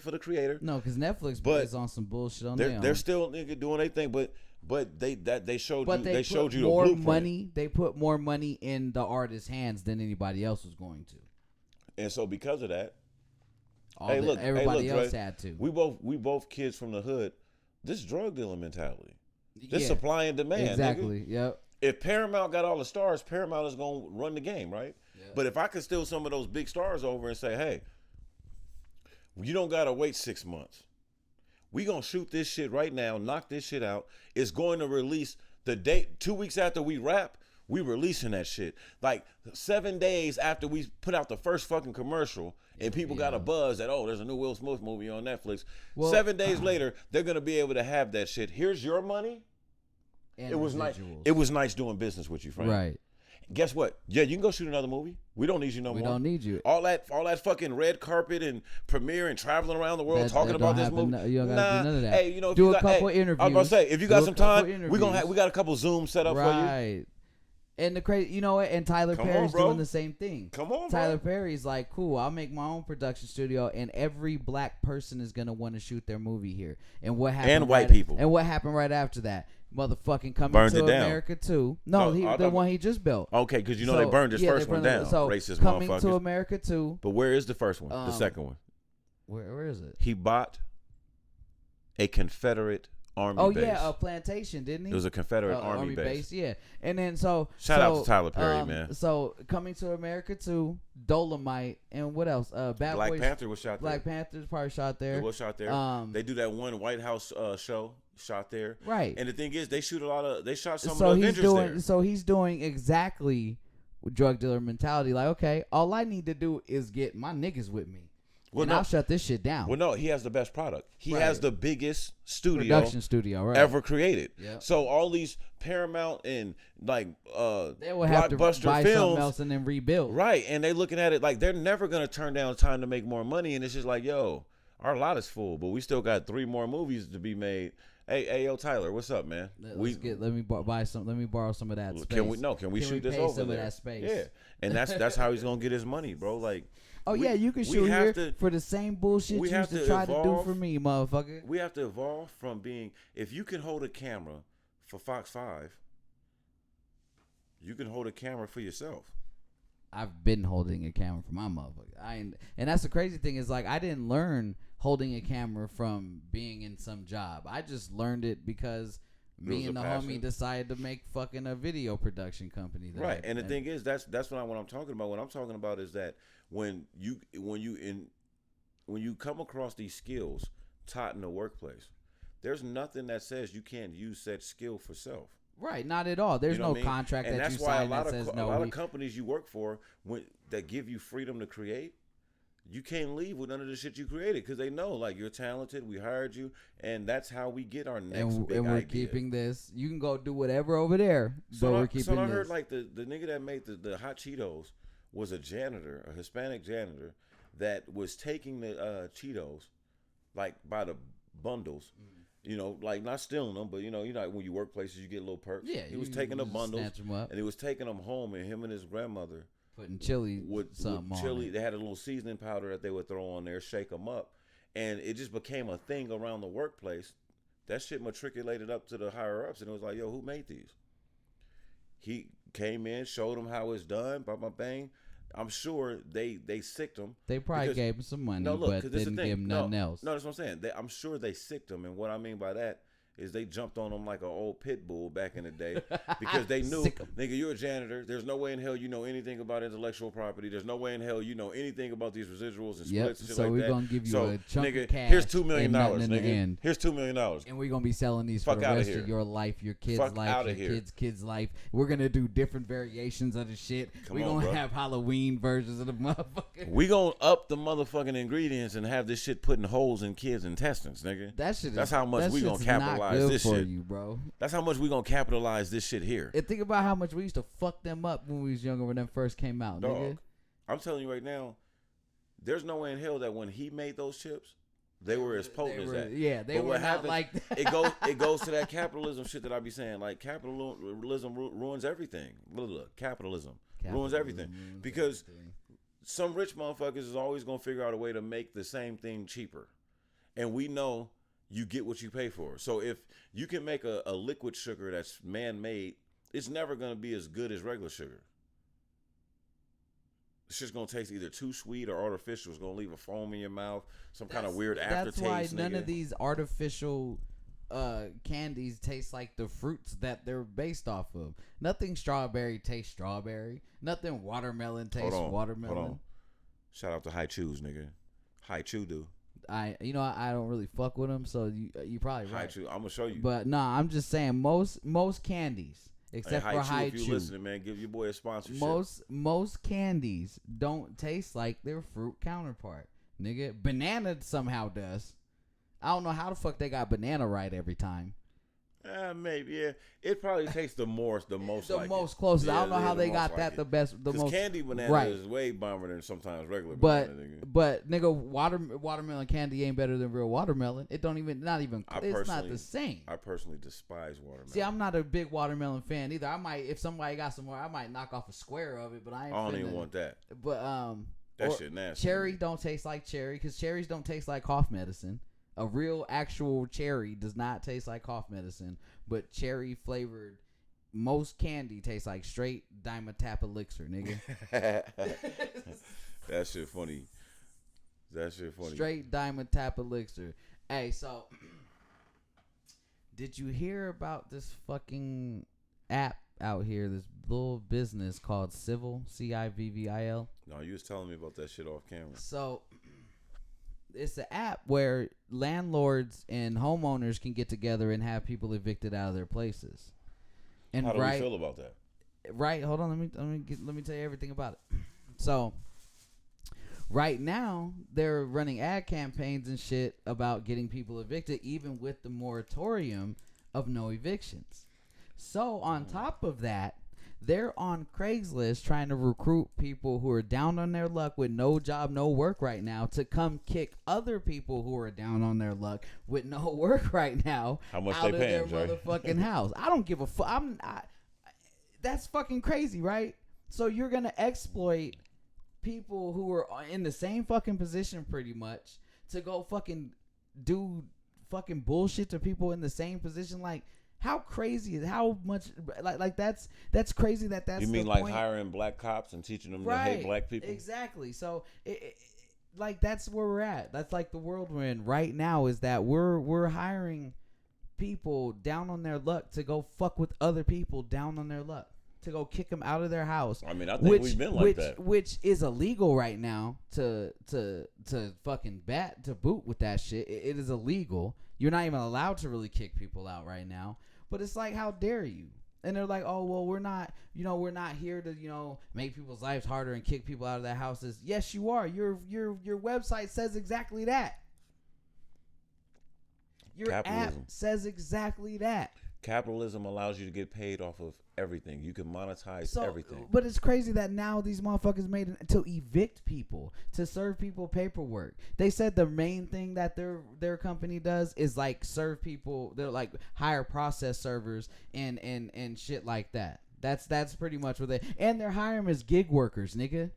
for the creator. No, because Netflix But is on some bullshit on they're still nigga doing their thing. But they showed but you they showed you the more blueprint. money. They put more money in the artist's hands than anybody else was going to. And so because of that, Everybody else Dre, had to. we both kids from the hood. This drug dealing mentality, this supply and demand. Exactly. Nigga. Yep. If Paramount got all the stars, Paramount is gonna run the game, right? Yep. But if I could steal some of those big stars over and say, hey, you don't gotta wait 6 months. We gonna shoot this shit right now, knock this shit out. It's going to release the date 2 weeks after we wrap. We releasing that shit like 7 days after we put out the first fucking commercial, and people got a buzz that there's a new Will Smith movie on Netflix. Well, 7 days later, they're gonna be able to have that shit. Here's your money. And it was nice. It was nice doing business with you, Frank. Right. Guess what? Yeah, you can go shoot another movie. We don't need you no more. We don't need you. All that fucking red carpet and premiere and traveling around the world talking about this movie. You don't gotta do none of that. Hey, if do you a couple interviews. I was gonna say, if you got some time, we got a couple Zooms set up for you. Right. And the crazy, you know what? And Tyler Perry's doing the same thing. Come on, Tyler Perry's like, cool. I'll make my own production studio, and every black person is gonna want to shoot their movie here. And what happened? And white people. And what happened right after that? Motherfucking Coming to America 2. No, the one he just built. Okay, because they burned his first one down. So racist Coming motherfuckers. to America 2. But where is the first one? The second one. Where is it? He bought a Confederate army base. Oh yeah, a plantation, didn't he? It was a Confederate army base. Yeah. And then shout out to Tyler Perry, man. So Coming to America 2, Dolomite, and what else? Black Panther was shot there. Black Panther's probably shot there. It was shot there. They do that one White House show. Shot there, right? And the thing is, they shot some of the Avengers there. So he's doing exactly drug dealer mentality. Like, okay, all I need to do is get my niggas with me, I'll shut this shit down. Well, no, he has the best product. He has the biggest production studio ever created. Yep. So all these Paramount and they will have to buy films, something else and then rebuild. Right, and they looking at it like they're never gonna turn down time to make more money, and it's just like, yo, our lot is full, but we still got 3 more movies to be made. Hey, yo, Tyler, what's up, man? Let me borrow some of that space. Can we shoot this over some there? Of that space? Yeah, and that's how he's gonna get his money, bro. Like, you can shoot here for the same bullshit you used to try to do for me, motherfucker. We have to evolve from being. If you can hold a camera for Fox 5, you can hold a camera for yourself. I've been holding a camera for my motherfucker. And that's the crazy thing is like I didn't learn holding a camera from being in some job. I just learned it because me and the homie decided to make fucking a video production company. Right, and the thing is, that's what I'm talking about. What I'm talking about is that when you come across these skills taught in the workplace, there's nothing that says you can't use said skill for self. Right, not at all. There's no contract that you sign that says no. A lot of companies you work for that give you freedom to create, you can't leave with none of the shit you created because they know like you're talented. We hired you, and that's how we get our next big idea. And we're keeping this. You can go do whatever over there, but we're keeping this. So I heard like the nigga that made the hot Cheetos was a janitor, a Hispanic janitor that was taking the Cheetos like by the bundles. You know, like not stealing them, but you know when you work places, you get little perks. Yeah, he was taking the bundles, snatch them up. and he was taking them home, and him and his grandmother putting chili chili. They had a little seasoning powder that they would throw on there, shake them up, and it just became a thing around the workplace. That shit matriculated up to the higher ups, and it was like, yo, who made these? He came in, showed them how it's done, bang. I'm sure they sicked him. They probably gave him some money, but didn't give him nothing else. No, that's what I'm saying. I'm sure they sicked him, and what I mean by that is they jumped on him like an old pit bull back in the day because they knew, nigga, you're a janitor. There's no way in hell you know anything about intellectual property. There's no way in hell you know anything about these residuals and splits and shit like that. So we're going to give you a chunk of cash. Here's $2 million, nigga. Here's $2 million. And we're going to be selling these for the rest of your life, your kid's life, your kid's life. We're going to do different variations of the shit. We're going to have Halloween versions of the motherfucker. We going to up the motherfucking ingredients and have this shit putting holes in kids' intestines, nigga. That's how much we going to capitalize this shit. You, bro. That's how much we gonna capitalize this shit here. And think about how much we used to fuck them up when we was younger when them first came out, nigga. I'm telling you right now, there's no way in hell that when he made those chips, they were as potent as that. Yeah, they were not like that. It goes to that capitalism shit that I be saying. Like capitalism ruins everything. Capitalism ruins everything because some rich motherfuckers is always gonna figure out a way to make the same thing cheaper. and we know you get what you pay for. So if you can make a liquid sugar that's man-made, it's never going to be as good as regular sugar. It's just going to taste either too sweet or artificial. It's going to leave a foam in your mouth, some kind of weird aftertaste. That's why none of these artificial candies taste like the fruits that they're based off of. Nothing strawberry tastes strawberry. Nothing watermelon tastes watermelon. Hold on. Shout out to High Chews, nigga. High Chew, dude. I don't really fuck with them, so you probably right. High Chew, I'm gonna show you. But nah, I'm just saying most candies except for High Chew. If you listening, man, give your boy a sponsorship. Most candies don't taste like their fruit counterpart, nigga. Banana somehow does. I don't know how the fuck they got banana right every time. Maybe, yeah. It probably tastes the most closest. Yeah, I don't know how they got like that it. the best. The most candy banana is way bomber than sometimes regular banana. Nigga. But nigga, watermelon candy ain't better than real watermelon. It don't even it's not the same. I personally despise watermelon. See, I'm not a big watermelon fan either. I might, if somebody got some more, I might knock off a square of it. But I don't even want that. But that shit nasty. Cherry don't taste like cherry because cherries don't taste like cough medicine. A real actual cherry does not taste like cough medicine, but cherry flavored most candy tastes like straight Dimetap elixir, nigga. That shit funny. Straight Dimetap elixir. Hey, so did you hear about this fucking app out here, this little business called Civil, Civil? No, you was telling me about that shit off camera. So it's an app where landlords and homeowners can get together and have people evicted out of their places. And how do we feel about that? Right, hold on. Let me tell you everything about it. So, right now they're running ad campaigns and shit about getting people evicted, even with the moratorium of no evictions. So, on top of that, they're on Craigslist trying to recruit people who are down on their luck with no job, no work right now to come kick other people who are down on their luck with no work right now how much out they of paying, their motherfucking house. I don't give a fuck. That's fucking crazy, right? So you're going to exploit people who are in the same fucking position pretty much to go fucking do fucking bullshit to people in the same position. Like, how crazy is how much like that's crazy that's you mean the like point. Hiring black cops and teaching them right, to hate black people? Exactly. So like that's where we're at. That's like the world we're in right now, is that we're hiring people down on their luck to go fuck with other people down on their luck, to go kick them out of their house. I mean, I think we've been like that, which is illegal right now to fucking boot with that shit. It is illegal. You're not even allowed to really kick people out right now. But it's like, how dare you? And they're like, oh, well, we're not here to, make people's lives harder and kick people out of their houses. Yes, you are. Your website says exactly that. Your app says exactly that. Capitalism allows you to get paid off of everything. You can monetize everything. But it's crazy that now these motherfuckers made it to evict people, to serve people paperwork. They said the main thing that their company does is like serve people. They're like hire process servers and shit like that. That's pretty much what they. And they're hiring them as gig workers, nigga.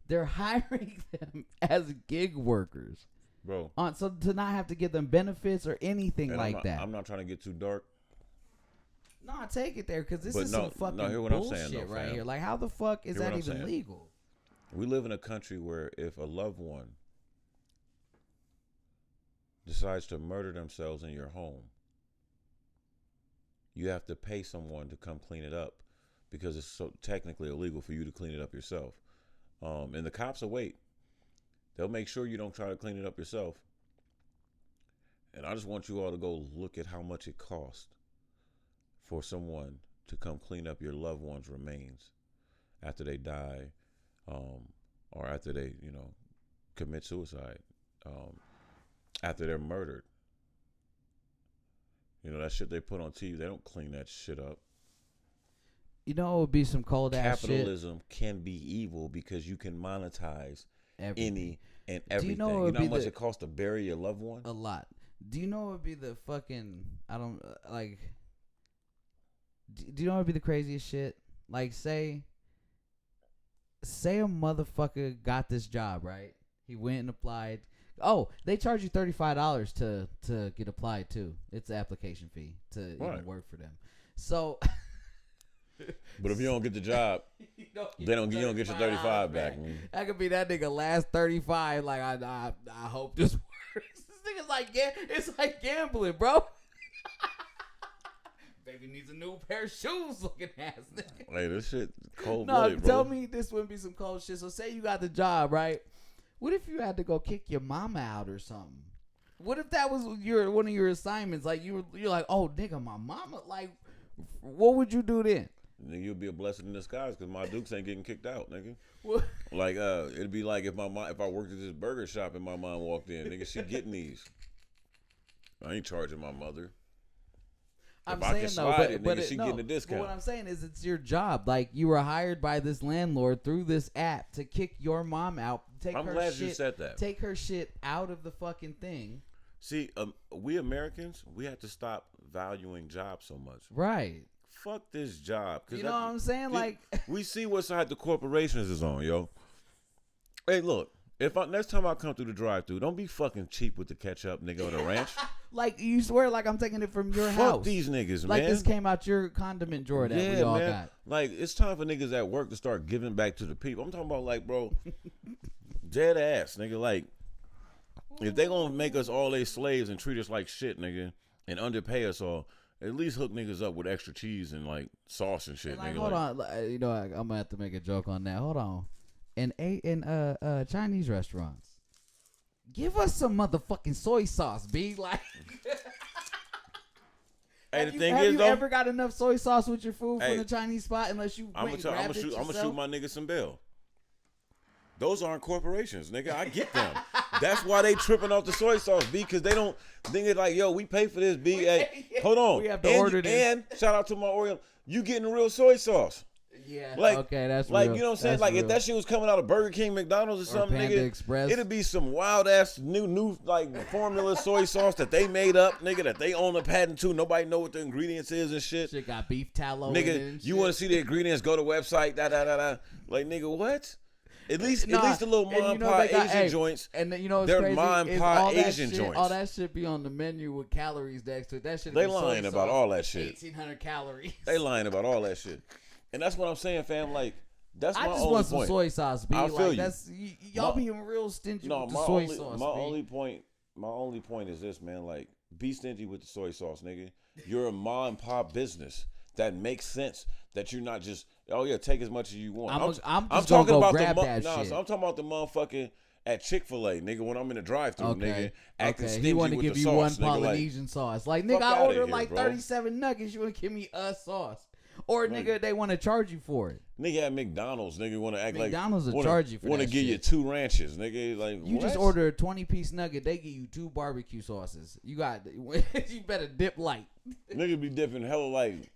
They're hiring them as gig workers, bro. So to not have to give them benefits or anything that. I'm not trying to get too dark. No, I take it there because this is some fucking bullshit right here. Like, how the fuck is that even legal? We live in a country where if a loved one decides to murder themselves in your home, you have to pay someone to come clean it up because it's so technically illegal for you to clean it up yourself. And the cops will wait. They'll make sure you don't try to clean it up yourself. And I just want you all to go look at how much it costs for someone to come clean up your loved one's remains after they die, or after they, commit suicide, after they're murdered. That shit they put on TV, they don't clean that shit up. It would be some cold ass shit. Capitalism can be evil because you can monetize any and everything. Do you know how much it costs to bury your loved one? A lot. Do you know what would be the fucking, do you know what would be the craziest shit? Like, say a motherfucker got this job, right? He went and applied, Oh, they charge you $35 to get applied too. It's an application fee to even work for them. So, but if you don't get the job, you don't get your 35 back. Man. That could be that nigga last 35. Like I hope this works. This nigga's like it's like gambling, bro. Baby needs a new pair of shoes, looking ass nigga. Hey, this shit cold blooded, bro. Tell me this wouldn't be some cold shit. So say you got the job, right? What if you had to go kick your mama out or something? What if that was one of your assignments? Like you're like, oh nigga, my mama. Like, what would you do then? Nigga, you'll be a blessing in disguise because my Dukes ain't getting kicked out, nigga. What? Like, it'd be like if I worked at this burger shop and my mom walked in, nigga, she getting these. I ain't charging my mother. I'm if saying I can slide though, but she getting a discount. But what I'm saying is, it's your job. Like you were hired by this landlord through this app to kick your mom out. I'm glad you said that. Take her shit out of the fucking thing. See, we Americans, we have to stop valuing jobs so much. Right. Fuck this job. You know what I'm saying? Like we see what side the corporations is on, yo. Hey, look. Next time I come through the drive-thru, don't be fucking cheap with the ketchup, nigga, or the ranch. Like you swear, like I'm taking it from your house. Fuck these niggas, like man. This came out your condiment drawer that we all got. Like it's time for niggas at work to start giving back to the people. I'm talking about like, bro, dead ass, nigga. Like if they gonna make us all their slaves and treat us like shit, nigga, and underpay us all, at least hook niggas up with extra cheese and like sauce and shit, like, nigga. Hold on, you know I'm gonna have to make a joke on that. Hold on. In Chinese restaurants, give us some motherfucking soy sauce, B. Like, hey, the thing have is, you though, ever got enough soy sauce with your food from the Chinese spot? Unless you I'm gonna shoot my niggas some bail. Those aren't corporations, nigga. I get them. That's why they tripping off the soy sauce, B, because they don't think it's like, yo, we pay for this, B. Hey, hold on. We have to order this. And shout out to my Oreo. You getting real soy sauce. Yeah. Like, okay, that's like real. You know what I'm saying? That's like real. if that shit was coming out of Burger King, McDonald's, or something, Panda nigga, Express. it'd be some wild ass new like formula soy sauce that they made up, nigga, that they own the patent to. Nobody know what the ingredients is and shit. Shit got beef tallow. Nigga, in it and you shit. want to see the ingredients? Go to website. Like nigga, what? At least the little mom and pop Asian joints. And you know what's they're crazy? mom and pop Asian joints. All that shit be on the menu with calories next to it. That shit. They lying about all that shit. 1,800 calories. They lying about all that shit. And that's what I'm saying, fam. Like, that's my only point. I just want some soy sauce, B. I feel you. That's y'all being real stingy with the soy sauce. My only point is this, man. Like, be stingy with the soy sauce, nigga. You're a mom and pop business that makes sense. That you're not just, oh yeah, take as much as you want. I'm talking about shit. So I'm talking about the motherfucking at Chick-fil-A, nigga. When I'm in the drive-thru, nigga, acting stingy he want to with give the you sauce, one nigga, Polynesian sauce. Like, nigga, I ordered like 37 nuggets. You want to give me a sauce? Or nigga, they want to charge you for it. Nigga at McDonald's, nigga want to act like McDonald's will charge you for that. Want to give you 2 ranches, nigga. Like you just order a 20-piece nugget, they give you 2 barbecue sauces. You better dip light. Nigga be dipping hella light.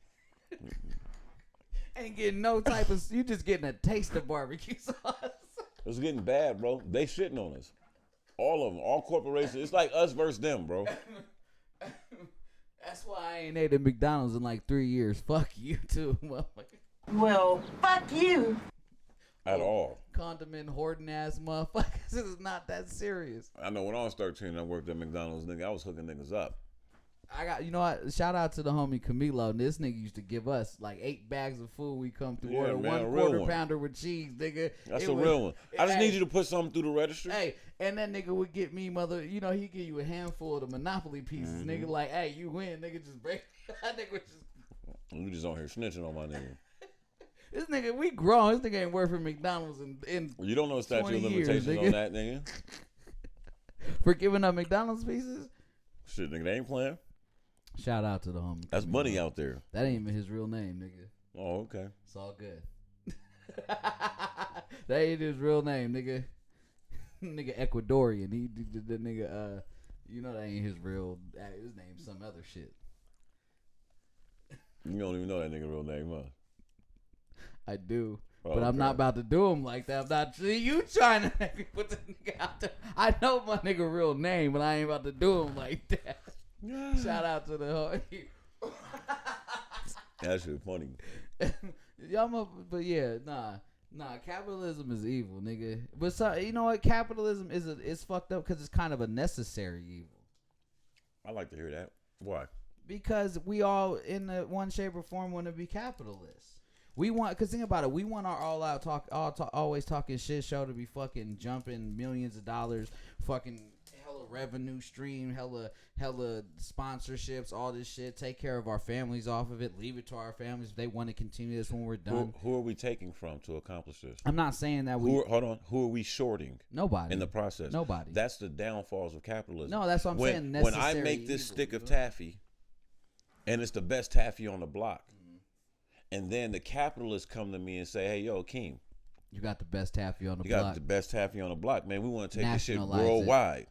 Ain't getting no type of. You just getting a taste of barbecue sauce. It's getting bad, bro. They shitting on us. All of them, all corporations. It's like us versus them, bro. That's why I ain't ate at McDonald's in like 3 years. Fuck you too, motherfucker. Well, fuck you. At all. Condiment hoarding ass motherfuckers. This is not that serious. I know when I was 13 and I worked at McDonald's, nigga, I was hooking niggas up. I got, you know what? Shout out to the homie Camilo. This nigga used to give us like 8 bags of food. We come through, order man, 1 quarter pounder with cheese, nigga. That's a real one. I just need you to put something through the register. Hey, and that nigga would get me, he give you a handful of the Monopoly pieces, nigga. Like, hey, you win, nigga. Just break. That nigga was just. You just on here snitching on my nigga. This nigga, we grown. This nigga ain't working for McDonald's in you don't know statute of limitations on that, nigga. For giving up McDonald's pieces? Shit, nigga, they ain't playing. Shout out to the homie. That's money out there. That ain't even his real name, nigga. Oh, okay. It's all good. That ain't his real name, nigga. Nigga Ecuadorian. He the nigga, you know that ain't his real, his name's some other shit. You don't even know that nigga real name, huh? I do. But I'm not about to do him like that. I'm not. See, you trying to make me put the nigga out there. I know my nigga real name, but I ain't about to do him like that. Shout out to the that shit funny. But yeah, nah. Nah, capitalism is evil, nigga. But you know what? Capitalism is fucked up because it's kind of a necessary evil. I like to hear that. Why? Because we all, in the one shape or form, want to be capitalists. We want, because think about it, we want our all-out always talking shit show to be fucking jumping millions of dollars, fucking hella revenue stream, hella sponsorships, all this shit. Take care of our families off of it. Leave it to our families if they want to continue this when we're done. Who are we taking from to accomplish this? I'm not saying that hold on. Who are we shorting? Nobody. In the process. Nobody. That's the downfalls of capitalism. No, that's what I'm saying. When I make this stick of taffy, and it's the best taffy on the block, and then the capitalists come to me and say, "Hey, yo, Keem, you got the best taffy on the block. You got the best taffy on the block, man. We want to take this shit Nationalize worldwide.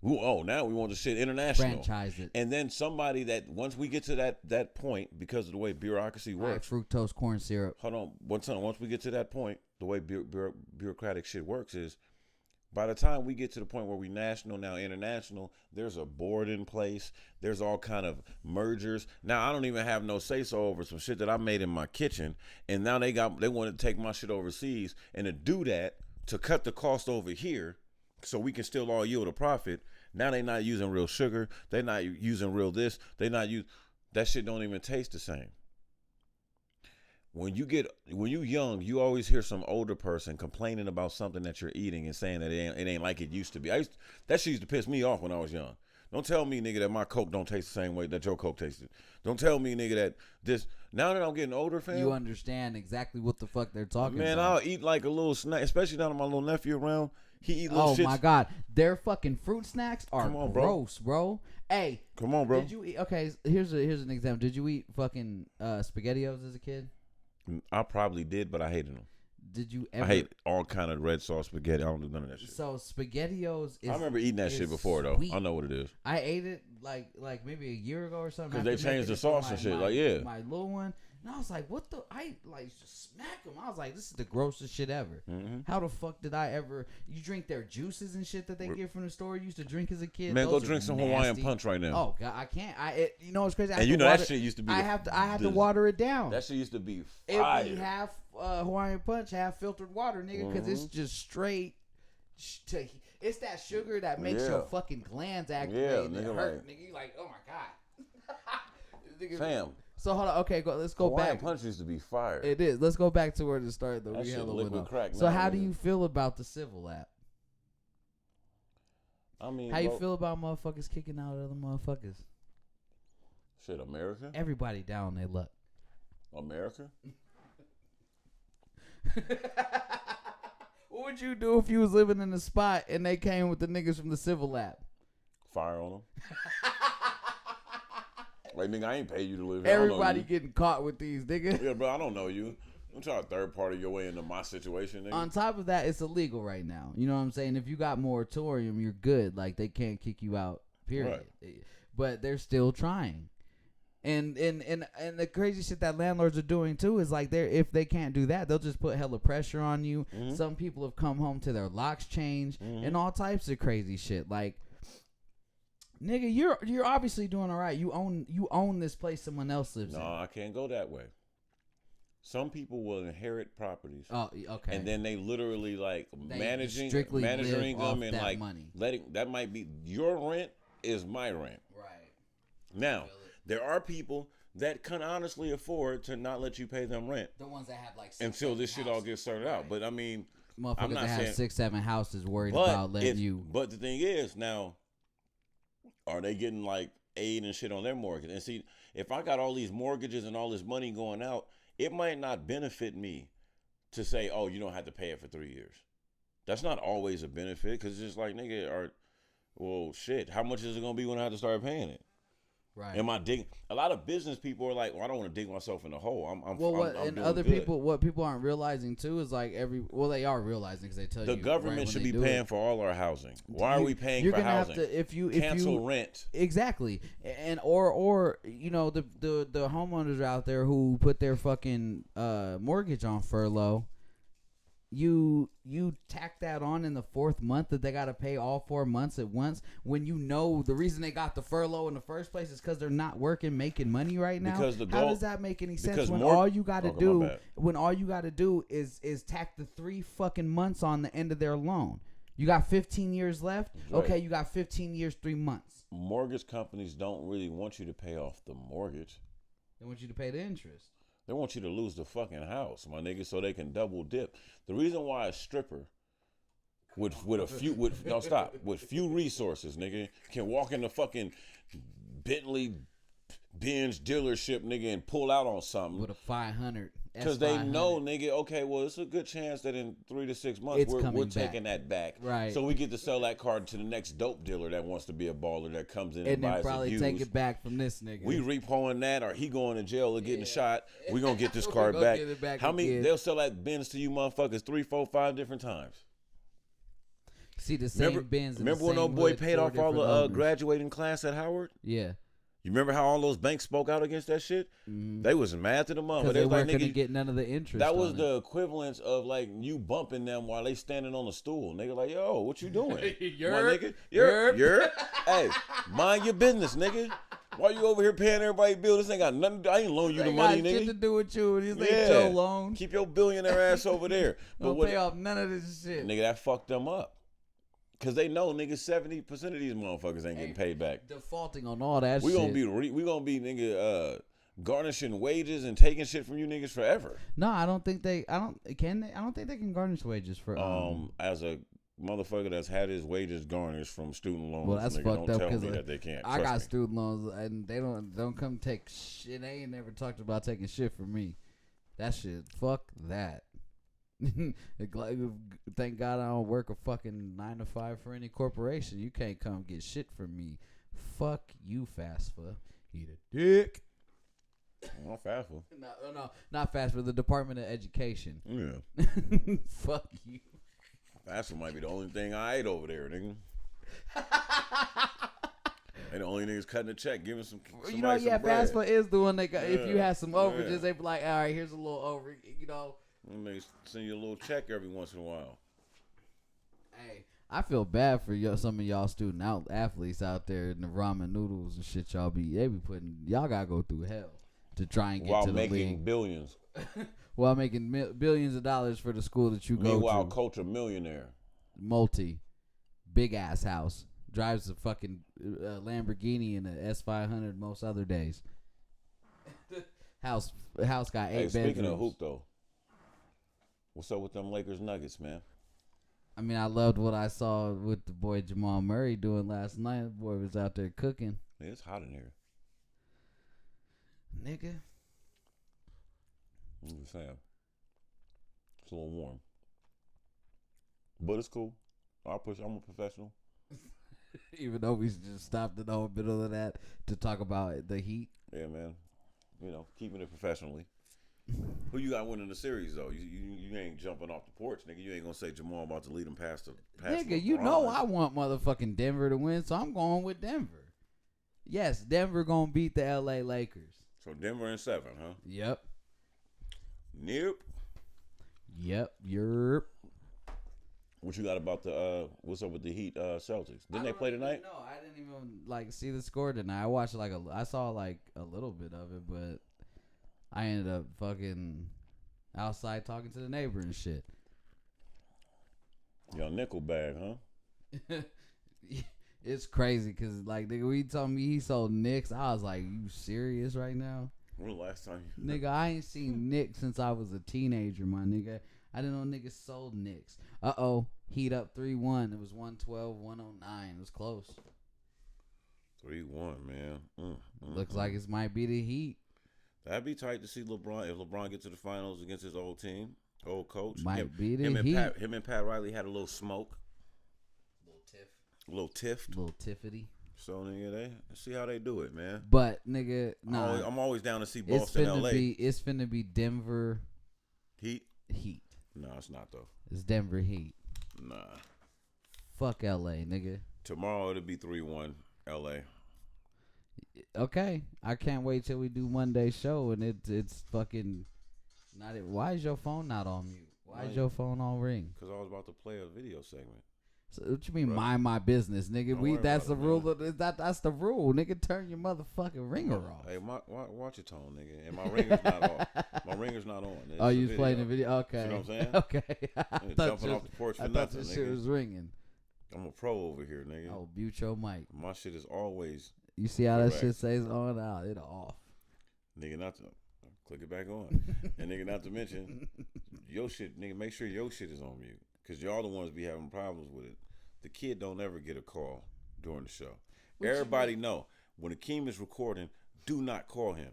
Now we want the shit international. Franchise it. And then somebody that, once we get to that point, because of the way bureaucracy works. High fructose corn syrup. Hold on. Once we get to that point, the way bureaucratic shit works is, by the time we get to the point where we national, now international, there's a board in place. There's all kind of mergers. Now, I don't even have no say-so over some shit that I made in my kitchen. And now they want to take my shit overseas. And to do that, to cut the cost over here so we can still all yield a profit, now they not using real sugar. They not using real this. That shit don't even taste the same. When you young, you always hear some older person complaining about something that you're eating and saying that it ain't like it used to be. That shit used to piss me off when I was young. Don't tell me, nigga, that my Coke don't taste the same way that your Coke tasted. Don't tell me, nigga, that this. Now that I'm getting older, fam, you understand exactly what the fuck they're talking about. Man, I'll eat like a little snack, especially now that my little nephew around. He eat little shit. Oh my god, their fucking fruit snacks are gross, bro. Hey, come on, bro. Did you eat? Okay, here's an example. Did you eat fucking SpaghettiOs as a kid? I probably did, but I hated them. Did you ever? I hate all kind of red sauce spaghetti. I don't do none of that shit. So SpaghettiOs is. I remember eating that shit before though. I know what it is. I ate it like maybe a year ago or something. Because they changed the sauce and shit. My little one. And I was like, what the? I like just smack them. I was like, this is the grossest shit ever. Mm-hmm. How the fuck did I ever? You drink their juices and shit that they get from the store. You used to drink as a kid. Man, go drink some Hawaiian Punch right now. Oh god, I can't. You know what's crazy? And you know that shit used to be. I had to water it down. That shit used to be fire. It'd be half Hawaiian Punch, half filtered water, nigga, because it's just straight. It's that sugar that makes your fucking glands activate and hurt, nigga. You like, oh my god. Fam. So hold on, okay, let's go Hawaiian back. Punch used to be fire. It is. Let's go back to where it started though. That shit liquid crack. So how do you feel about the civil app? I mean, how you feel about motherfuckers kicking out other motherfuckers? Shit, America. Everybody down their luck. America. What would you do if you was living in a spot and they came with the niggas from the civil app? Fire on them. Like, nigga, I ain't pay you to live here. Everybody getting caught with these, nigga. Yeah, bro, I don't know you. Don't try to third party your way into my situation, nigga. On top of that, it's illegal right now. You know what I'm saying? If you got moratorium, you're good. Like, they can't kick you out, period. Right. But they're still trying. And the crazy shit that landlords are doing, too, is like, if they can't do that, they'll just put hella pressure on you. Mm-hmm. Some people have come home to their locks changed and all types of crazy shit. Like, nigga, you're obviously doing all right. You own this place someone else lives in. No, I can't go that way. Some people will inherit properties. Oh, okay. And then they literally like managing them and like money. That might be your rent is my rent. Right. Now, there are people that can honestly afford to not let you pay them rent. The ones that have like until this shit all gets sorted out. But I mean, motherfuckers that have 6-7 houses worried about letting you. But the thing is now, are they getting like aid and shit on their mortgage? And see, if I got all these mortgages and all this money going out, it might not benefit me to say, oh, you don't have to pay it for 3 years. That's not always a benefit because it's just like, nigga, well, shit, how much is it going to be when I have to start paying it? Right. Am I digging? A lot of business people are like, well, I don't want to dig myself in a hole. I'm what people aren't realizing too is like they are realizing because they tell you the government should be paying for all our housing. Why are we paying for housing? If you cancel rent, exactly, and or you know the homeowners out there who put their fucking mortgage on furlough. you tack that on in the 4th month that they got to pay all 4 months at once when you know the reason they got the furlough in the first place is because they're not working, making money right now. Because the How does that make any sense when all you got to do is tack the 3 fucking months on the end of their loan? You got 15 years left. Right. Okay, you got 15 years, 3 months. Mortgage companies don't really want you to pay off the mortgage. They want you to pay the interest. They want you to lose the fucking house, my nigga, so they can double dip. The reason why a stripper with few resources, nigga, can walk in the fucking Bentley Benz dealership, nigga, and pull out on something with a 500. Because they know, nigga, okay, well, it's a good chance that in 3 to 6 months we're taking that back. Right. So we get to sell that car to the next dope dealer that wants to be a baller that comes in and buys it used. And then probably take it back from this nigga. We repoing that, or he going to jail or getting shot. We gonna get this car back. How many? They'll sell that Benz to you motherfuckers 3, 4, 5 different times. See the same Benz. Remember when old boy paid off all the graduating class at Howard? Yeah. You remember how all those banks spoke out against that shit? Mm-hmm. They was mad to the mother. They weren't going to get none of the interest. That was the equivalence of like you bumping them while they standing on the stool. Nigga like, yo, what you doing? My nigga, you're. Hey, mind your business, nigga. Why you over here paying everybody bill? This ain't got nothing. I ain't loan you the money, nigga. Shit to do with you. This ain't your loan. Keep your billionaire ass over there. Don't pay off none of this shit. Nigga, that fucked them up. Cause they know, nigga, 70% of these motherfuckers ain't getting paid back. Defaulting on all that shit. We gonna be nigga garnishing wages and taking shit from you niggas forever. No, I don't think they. I don't think they can garnish wages for. As a motherfucker that's had his wages garnished from student loans. Well, that's nigga, fucked up because that they can't. I got student loans and they don't come take shit. They ain't never talked about taking shit from me. That shit. Fuck that. Thank God I don't work a fucking 9 to 5 for any corporation. You can't come get shit from me. Fuck you, FAFSA. Eat a dick. Not FAFSA. No, not FAFSA. The Department of Education. Yeah. Fuck you. FAFSA might be the only thing I ate over there, nigga. And the only niggas cutting the check, giving some. You know, yeah, FAFSA is the one that got. If you have some overages, they be like, all right, here's a little over. You know. And they send you a little check every once in a while. Hey, I feel bad for some of y'all student athletes out there in the ramen noodles and shit. Y'all gotta go through hell to try and get to the league. While making billions. While making billions of dollars for the school that you go to. Meanwhile, coach a millionaire. Big ass house. Drives a fucking Lamborghini and a S500 most other days. House got 8 bedrooms. Speaking of hoop though. What's up with them Lakers Nuggets, man? I mean, I loved what I saw with the boy Jamal Murray doing last night. The boy was out there cooking. Yeah, it's hot in here. Nigga. I'm just saying. It's a little warm. But it's cool. I'm a professional. Even though we just stopped in the middle of that to talk about the Heat. Yeah, man. You know, keeping it professionally. Who you got winning the series though? You ain't jumping off the porch, nigga. You ain't gonna say Jamal about to lead them past the. Nigga, you know I want motherfucking Denver to win, so I'm going with Denver. Yes, Denver gonna beat the LA Lakers. So Denver in 7, huh? Yep. Nope. Yep. Yerp. What you got about the what's up with the Heat Celtics? Didn't they play tonight? No, I didn't even see the score tonight. I watched I saw a little bit of it, but I ended up fucking outside talking to the neighbor and shit. Y'all nickel bag, huh? It's crazy because, nigga, when he told me he sold Knicks, I was like, you serious right now? When the last time you... Nigga, I ain't seen Knicks since I was a teenager, my nigga. I didn't know niggas sold Knicks. Uh-oh. Heat up 3-1. It was 112, 109. It was close. 3-1, man. Looks like it might be the Heat. That'd be tight to see LeBron. If LeBron gets to the finals against his old team, old coach. Might be the Heat. Him and Pat Riley had a little smoke. Little tiff. Little tiffity. So, nigga, see how they do it, man. But, nigga, nah. I'm always down to see Boston, LA. It's finna be Denver Heat. No, it's not, though. It's Denver Heat. Nah. Fuck LA, nigga. Tomorrow it'll be 3-1 LA. Okay. I can't wait till we do Monday's show and it's fucking not it. Why is your phone not on mute? Why's your phone on ring? Because I was about to play a video segment. So what you mean, Bro. mind my business, nigga? Don't That's the worry rule. about it, That's the rule, nigga. Turn your motherfucking ringer off. Hey, watch your tone, nigga. And my ringer's not off. My ringer's not on. It's Oh, you a was video. playing the video? Okay. You know what I'm saying? Okay. Jumping off the porch for I thought nothing, this nigga. shit was ringing. I'm a pro over here, nigga. Oh, mute your mic. My shit is always, You see how that correct. shit says on out? It off. nigga, not to click it back on. And nigga, not to mention, your shit, nigga, make sure your shit is on mute. Because y'all the ones be having problems with it. The kid don't ever get a call during the show. Everybody know, when Akeem is recording, do not call him.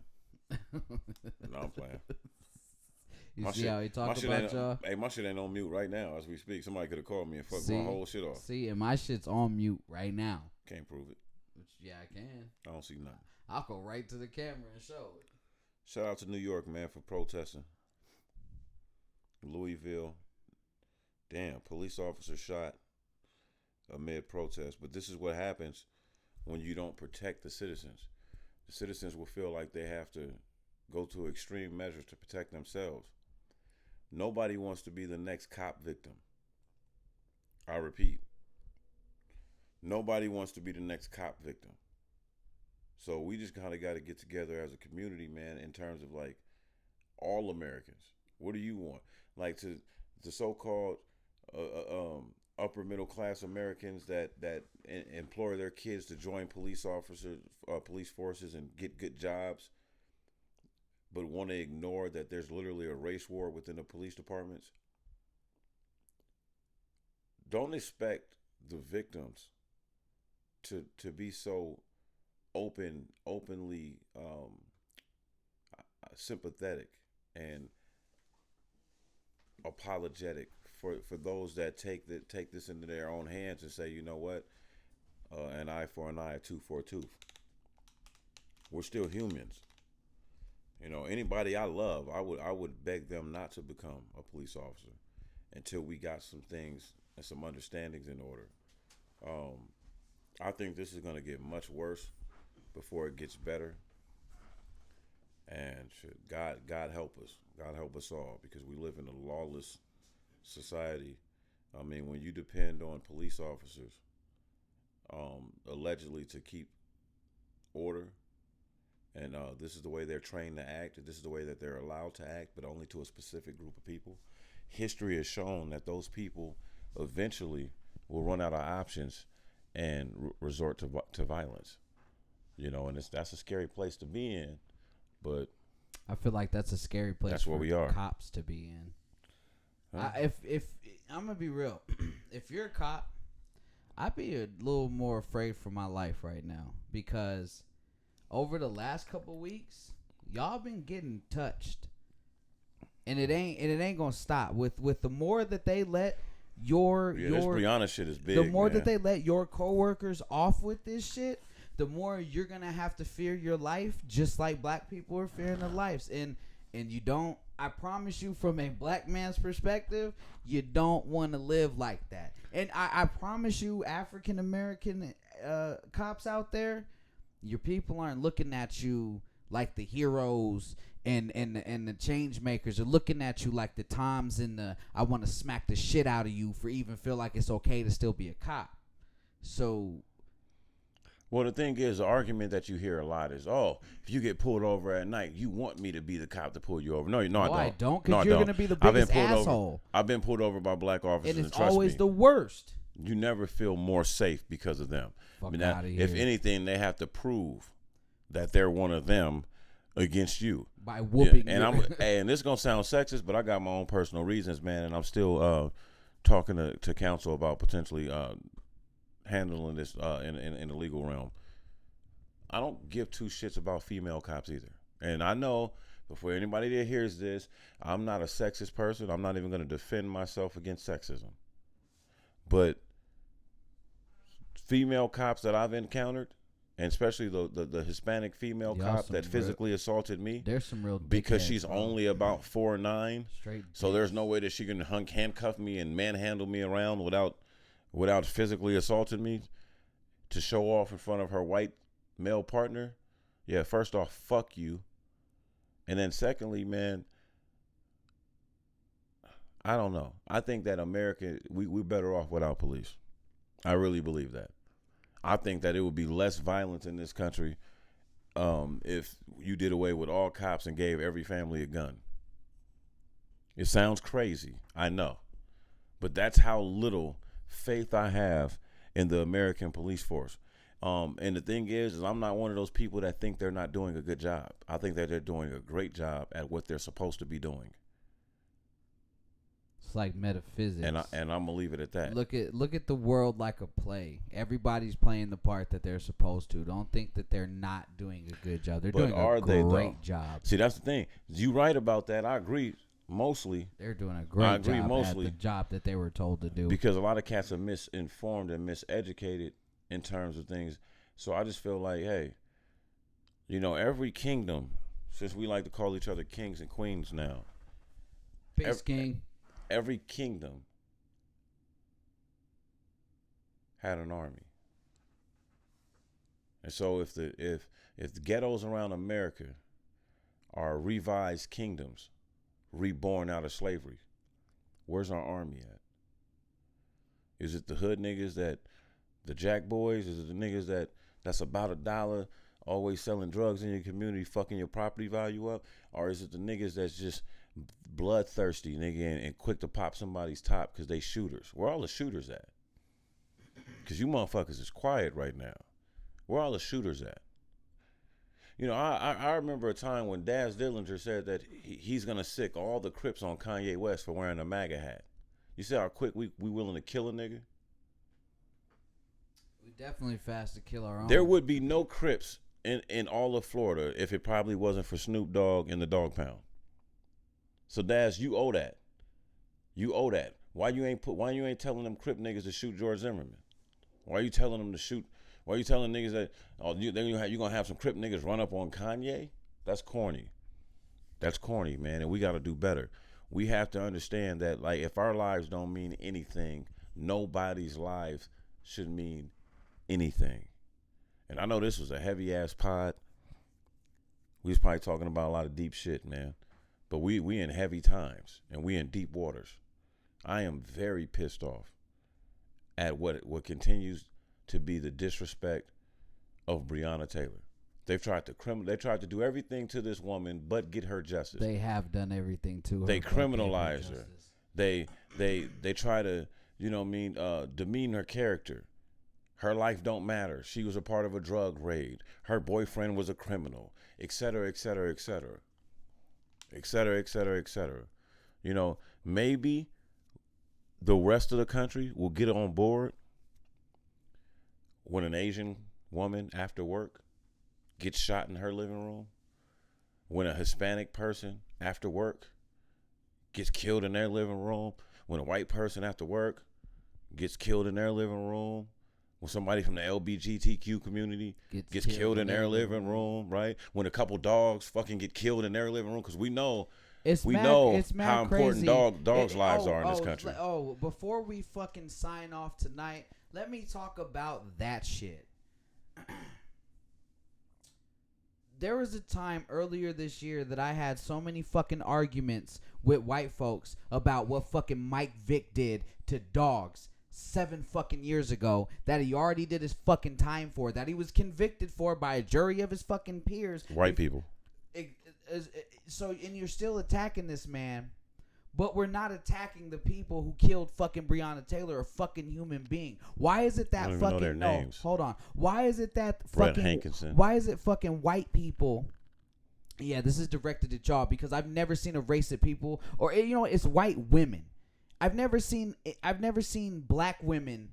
No, I'm playing. You My see shit- how he my talk shit about ain't- y'all? Hey, my shit ain't on mute right now as we speak. Somebody could have called me and fucked my whole shit off. See, and my shit's on mute right now. Can't prove it. Which, yeah, I can. I don't see nothing. I'll go right to the camera and show it. Shout out to New York, man, for protesting. Louisville. Damn, police officer shot amid protest. But this is what happens when you don't protect the citizens. The citizens will feel like they have to go to extreme measures to protect themselves. Nobody wants to be the next cop victim. I repeat. Nobody wants to be the next cop victim. So we just kind of got to get together as a community, man, in terms of like all Americans. What do you want? Like to the so-called upper middle class Americans that employ their kids to join police forces and get good jobs, but want to ignore that there's literally a race war within the police departments. Don't expect the victims to be so openly sympathetic and apologetic for those that take this into their own hands and say, you know what, an eye for an eye, a tooth for a tooth. We're still humans. You know, anybody I love, I would beg them not to become a police officer until we got some things and some understandings in order. I think this is going to get much worse before it gets better. And God help us. God help us all, because we live in a lawless society. I mean, when you depend on police officers, allegedly to keep order, and this is the way they're trained to act, this is the way that they're allowed to act, but only to a specific group of people. History has shown that those people eventually will run out of options and resort to violence. You know, and that's a scary place to be in, but I feel like that's a scary place that's for where we are. cops to be in. Huh? If I'm gonna be real, if you're a cop, I'd be a little more afraid for my life right now, because over the last couple weeks, y'all been getting touched, and it ain't gonna stop. With the more that they let this your Brianna shit is big. the more man. that they let your coworkers off with this shit, the more you're gonna have to fear your life, just like black people are fearing their lives. And you don't, I promise you, from a black man's perspective, you don't want to live like that. And I promise you, African American cops out there, your people aren't looking at you like the heroes and the change makers. Are looking at you like the Toms and the I want to smack the shit out of you for even feel like it's okay to still be a cop. So, well, the thing is, the argument that you hear a lot is, oh, if you get pulled over at night, you want me to be the cop to pull you over. No, I don't. Because you're going to be the biggest asshole. I've been pulled over by black officers, And it's trust always me, the worst. you never feel more safe because of them. Fuck Now, outta here. if anything, they have to prove that they're one of them against you. By whooping and you. and this is going to sound sexist, but I got my own personal reasons, man, and I'm still talking to counsel about potentially handling this in the legal realm. I don't give two shits about female cops either. And I know, before anybody that hears this, I'm not a sexist person. I'm not even going to defend myself against sexism. But female cops that I've encountered, and especially the Hispanic female cop that physically assaulted me, there's some real because she's bro. only about 4'9", Straight so there's no way that she can handcuff me and manhandle me around without physically assaulting me to show off in front of her white male partner. Yeah, first off, fuck you. And then secondly, man, I don't know. I think that America, we're better off without police. I really believe that. I think that it would be less violence in this country if you did away with all cops and gave every family a gun. It sounds crazy, I know. But that's how little faith I have in the American police force. And the thing is I'm not one of those people that think they're not doing a good job. I think that they're doing a great job at what they're supposed to be doing. It's like metaphysics. And I'm gonna leave it at that. Look at the world like a play. Everybody's playing the part that they're supposed to. Don't think that they're not doing a good job. They're doing a great job. See, that's the thing. You right about that. I agree. Mostly, they're doing a great job mostly at the job that they were told to do. Because a lot of cats are misinformed and miseducated in terms of things. So I just feel like, hey, every kingdom, since we like to call each other kings and queens now. Peace, king. Every kingdom had an army. And so if the ghettos around America are revised kingdoms, reborn out of slavery, where's our army at? Is it the hood niggas the jack boys? Is it the niggas that's about $1, always selling drugs in your community, fucking your property value up? Or is it the niggas that's just bloodthirsty, nigga, and quick to pop somebody's top because they shooters? Where all the shooters at? Because you motherfuckers is quiet right now. Where all the shooters at? I remember a time when Daz Dillinger said that he's going to sick all the Crips on Kanye West for wearing a MAGA hat. You see how quick we willing to kill a nigga? We definitely fast to kill our own. There would be no Crips in all of Florida if it probably wasn't for Snoop Dogg and the Dog Pound. So Daz, you owe that. You owe that. Why you ain't telling them Crip niggas to shoot George Zimmerman? Why are you telling them to shoot? Why are you telling niggas that you're going to have some Crip niggas run up on Kanye? That's corny. That's corny, man, and we got to do better. We have to understand that, like, if our lives don't mean anything, nobody's lives should mean anything. And I know this was a heavy-ass pod. We was probably talking about a lot of deep shit, man. But we in heavy times, and we in deep waters. I am very pissed off at what continues to be the disrespect of Breonna Taylor. They tried to do everything to this woman but get her justice. They have done everything to her. They criminalized her. They try to, demean her character. Her life don't matter. She was a part of a drug raid. Her boyfriend was a criminal, et cetera, et cetera, et cetera. Et cetera, et cetera, et cetera. Maybe the rest of the country will get on board when an Asian woman after work gets shot in her living room, when a Hispanic person after work gets killed in their living room, when a white person after work gets killed in their living room, when somebody from the LGBTQ community gets killed in their living room, right? When a couple dogs fucking get killed in their living room, because we know how important dogs' lives are in this country. Before we fucking sign off tonight, let me talk about that shit. There was a time earlier this year that I had so many fucking arguments with white folks about what fucking Mike Vick did to dogs 7 fucking years ago, that he already did his fucking time for, that he was convicted for by a jury of his fucking peers. White people. So, and you're still attacking this man, but we're not attacking the people who killed fucking Breonna Taylor, a fucking human being. Why is it that I don't fucking even know their names. Hold on. Why is it that Brett fucking Hankinson. Why is it fucking white people? Yeah, this is directed at y'all because I've never seen a race of people, or it's white women. I've never seen black women,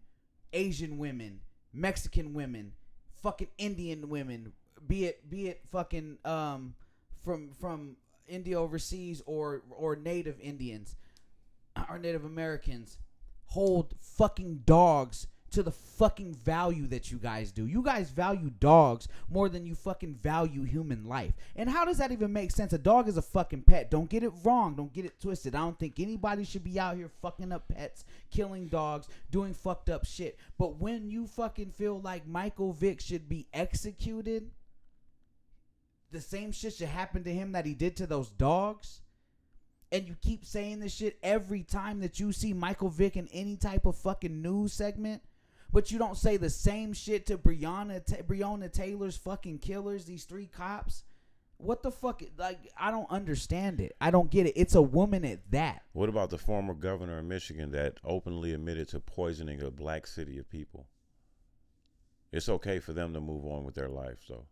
Asian women, Mexican women, fucking Indian women, be it fucking from India overseas or Native Indians or Native Americans hold fucking dogs to the fucking value that you guys do. You guys value dogs more than you fucking value human life. And how does that even make sense? A dog is a fucking pet. Don't get it wrong. Don't get it twisted. I don't think anybody should be out here fucking up pets, killing dogs, doing fucked up shit. But when you fucking feel like Michael Vick should be executed, the same shit should happen to him that he did to those dogs. And you keep saying this shit every time that you see Michael Vick in any type of fucking news segment. But you don't say the same shit to Breonna Taylor's fucking killers, these 3 cops. What the fuck? Like, I don't understand it. I don't get it. It's a woman at that. What about the former governor of Michigan that openly admitted to poisoning a black city of people? It's okay for them to move on with their life, though.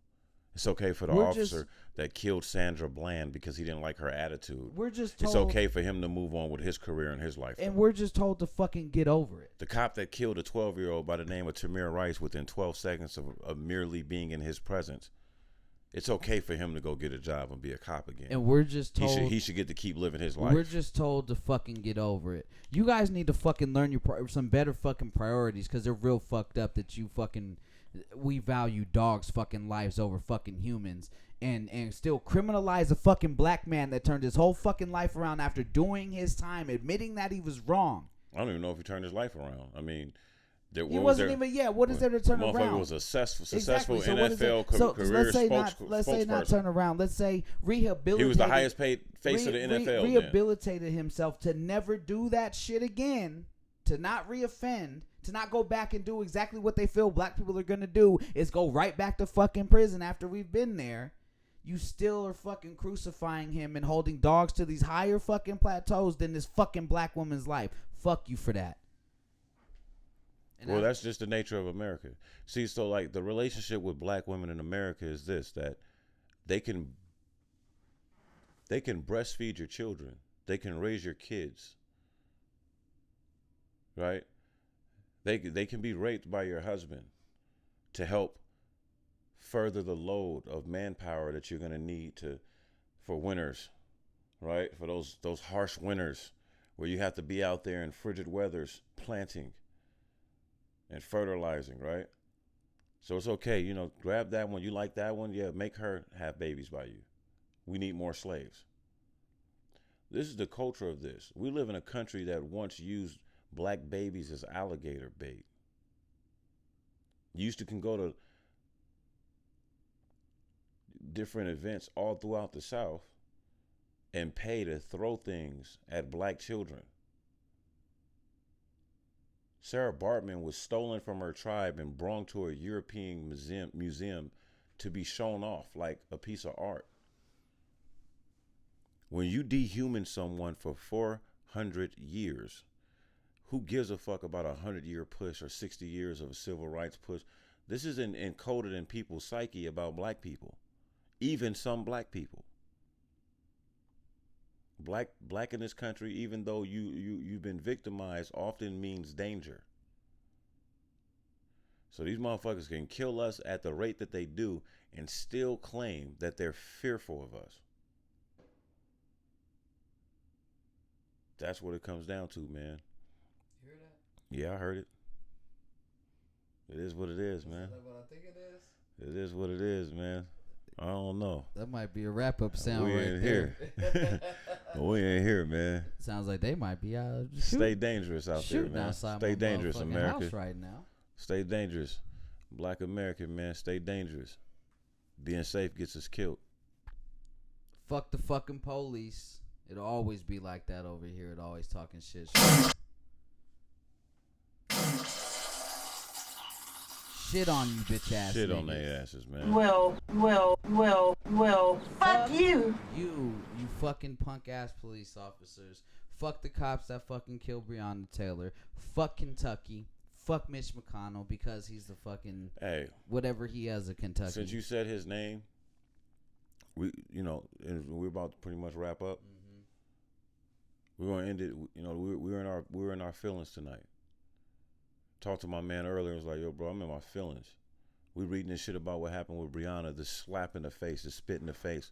It's okay for the officer that killed Sandra Bland because he didn't like her attitude. We're just told, it's okay for him to move on with his career and his life. And we're just told to fucking get over it. The cop that killed a 12-year-old by the name of Tamir Rice within 12 seconds of merely being in his presence, it's okay for him to go get a job and be a cop again. And we're just told he should get to keep living his life. We're just told to fucking get over it. You guys need to fucking learn some better fucking priorities, because they're real fucked up that you fucking... We value dogs' fucking lives over fucking humans, and still criminalize a fucking black man that turned his whole fucking life around after doing his time, admitting that he was wrong. I don't even know if he turned his life around. I mean, he wasn't even. Yeah, what is there to turn around? Motherfucker was a successful exactly. So NFL career let's say not turn around. Let's say rehabilitated. He was the highest paid face of the NFL. Rehabilitated himself to never do that shit again, to not reoffend, to not go back and do exactly what they feel black people are going to do, is go right back to fucking prison after we've been there. You still are fucking crucifying him and holding dogs to these higher fucking plateaus than this fucking black woman's life. Fuck you for that. And well, that's just the nature of America. See, so like the relationship with black women in America is this, that they can breastfeed your children. They can raise your kids. Right? They can be raped by your husband to help further the load of manpower that you're going to need for winters, right? For those harsh winters where you have to be out there in frigid weathers planting and fertilizing, right? So it's okay, grab that one. You like that one? Yeah, make her have babies by you. We need more slaves. This is the culture of this. We live in a country that once used black babies as alligator bait. You can go to different events all throughout the South and pay to throw things at black children. Sarah Bartman was stolen from her tribe and brought to a European museum to be shown off like a piece of art. When you dehuman someone for 400 years, who gives a fuck about a 100-year push or 60 years of a civil rights push? This is encoded in people's psyche about black people, even some black people. Black in this country, even though you've been victimized, often means danger. So these motherfuckers can kill us at the rate that they do and still claim that they're fearful of us. That's what it comes down to, man. You hear that? Yeah, I heard it. It is what it is, man. Is that what I think it is? It is what it is, man. I don't know. That might be a wrap-up sound we right ain't there. Here. We ain't here, man. Sounds like they might be out. Stay dangerous out there, man. Outside Stay dangerous, America. House right now. Stay dangerous. Black American, man. Stay dangerous. Being safe gets us killed. Fuck the fucking police. It'll always be like that over here. It always talking shit. Shit on you, bitch ass. Shit on their asses, man. Well, fuck you. You fucking punk ass police officers. Fuck the cops that fucking killed Breonna Taylor. Fuck Kentucky. Fuck Mitch McConnell because he's the fucking whatever he has at Kentucky. Since you said his name, we're about to pretty much wrap up. Mm-hmm. We're gonna end it. We're in our feelings tonight. Talked to my man earlier. I was like, yo, bro, I'm in my feelings. We reading this shit about what happened with Breonna, the slap in the face, the spit in the face.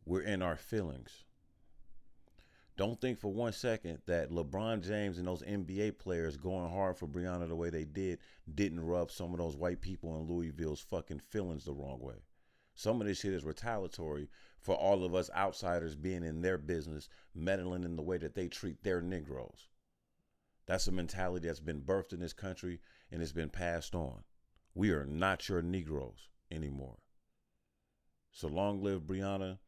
We're in our feelings. Don't think for 1 second that LeBron James and those NBA players going hard for Breonna the way they didn't rub some of those white people in Louisville's fucking feelings the wrong way. Some of this shit is retaliatory for all of us outsiders being in their business, meddling in the way that they treat their Negroes. That's a mentality that's been birthed in this country and it's been passed on. We are not your Negroes anymore. So long live Breonna.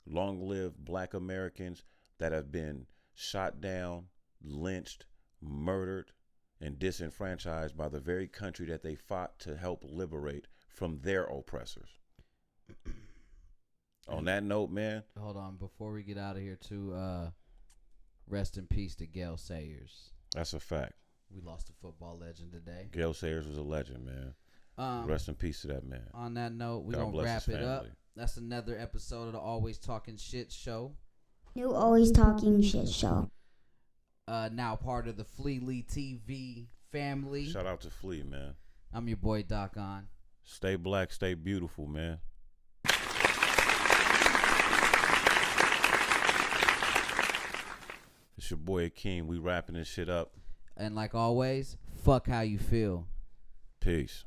Long live Black Americans. that have been shot down, lynched, murdered, and disenfranchised by the very country that they fought to help liberate from their oppressors. On that note, man. Hold on, before we get out of here, too. Rest in peace to Gail Sayers. That's a fact. We lost a football legend today. Gail Sayers was a legend, man. Rest in peace to that man. On that note, we're going to wrap it up. That's another episode of the Always Talking Shit Show. New Always Talking Shit Show. Now part of the Flea Lee TV family. Shout out to Flea, man. I'm your boy, Doc On. Stay black, stay beautiful, man. It's your boy Akeem. We wrapping this shit up. And like always, fuck how you feel. Peace.